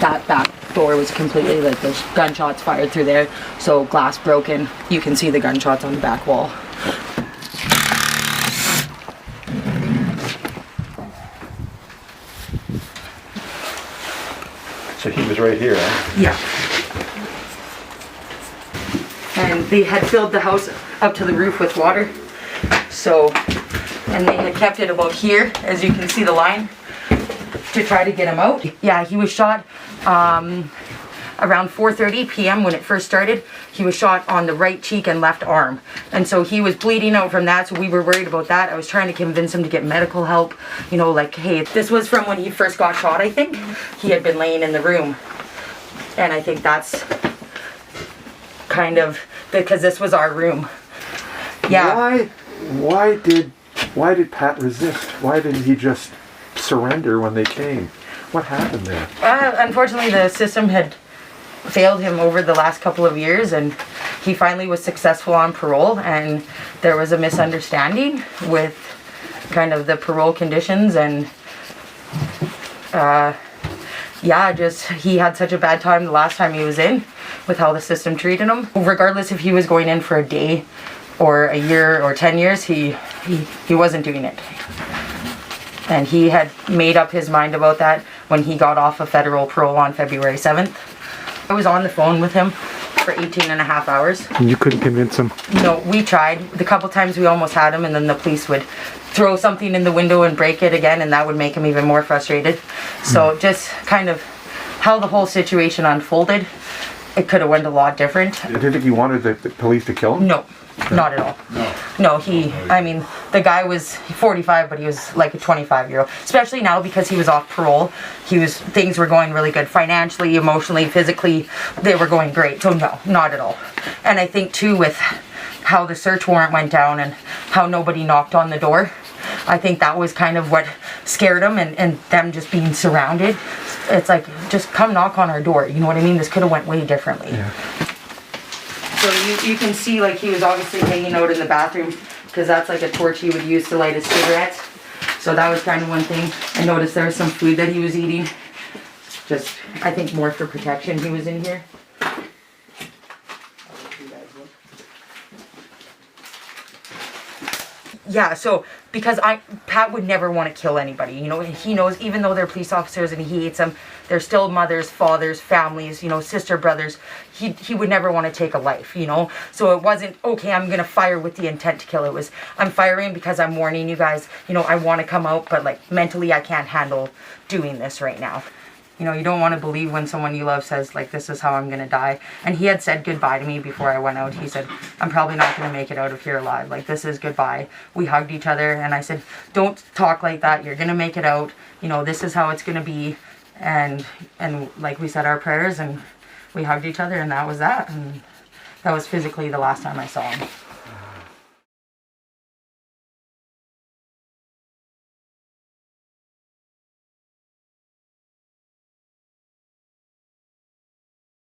That back door was completely, like, there's gunshots fired through there, so glass broken. You can see the gunshots on the back wall. So he was right here, huh? Yeah. And they had filled the house up to the roof with water. So, and they had kept it about here, as you can see the line, to try to get him out. Yeah, he was shot around 4:30 p.m. when it first started. He was shot on the right cheek and left arm. And so he was bleeding out from that, so we were worried about that. I was trying to convince him to get medical help. You know, like, hey, this was from when he first got shot, I think. He had been laying in the room. And I think that's kind of, because this was our room. Yeah. Why did Pat resist? Why didn't he just surrender when they came? What happened there? Unfortunately, the system had failed him over the last couple of years, and he finally was successful on parole, and there was a misunderstanding with kind of the parole conditions, and yeah, just he had such a bad time the last time he was in with how the system treated him. Regardless if he was going in for a day or a year or 10 years, he wasn't doing it. And he had made up his mind about that when he got off of federal parole on February 7th. I was on the phone with him for 18 and a half hours. And you couldn't convince him? No, we tried. The couple times we almost had him, and then the police would throw something in the window and break it again, and that would make him even more frustrated. So just kind of how the whole situation unfolded, it could have went a lot different. You didn't think he wanted the police to kill him? No. Not at all. No, I mean, the guy was 45, but he was like a 25-year-old. Especially now because he was off parole. Things were going really good financially, emotionally, physically. They were going great. So no, not at all. And I think too with how the search warrant went down and how nobody knocked on the door, I think that was kind of what scared them, and them just being surrounded. It's like, just come knock on our door. You know what I mean? This could have went way differently. Yeah. So you can see, like, he was obviously hanging out in the bathroom, because that's like a torch he would use to light his cigarettes. So that was kind of one thing. I noticed there was some food that he was eating. Just, I think more for protection he was in here. Yeah, so because Pat would never want to kill anybody, you know, he knows even though they're police officers and he hates them, they're still mothers, fathers, families, you know, sister, brothers. He would never want to take a life, you know. So it wasn't, okay, I'm going to fire with the intent to kill. It was, I'm firing because I'm warning you guys, you know, I want to come out, but like mentally I can't handle doing this right now. You know, you don't want to believe when someone you love says, like, this is how I'm going to die. And he had said goodbye to me before I went out. He said, I'm probably not going to make it out of here alive. Like, this is goodbye. We hugged each other, and I said, don't talk like that. You're going to make it out. You know, this is how it's going to be. And like, we said our prayers, and we hugged each other, and that was that. And that was physically the last time I saw him.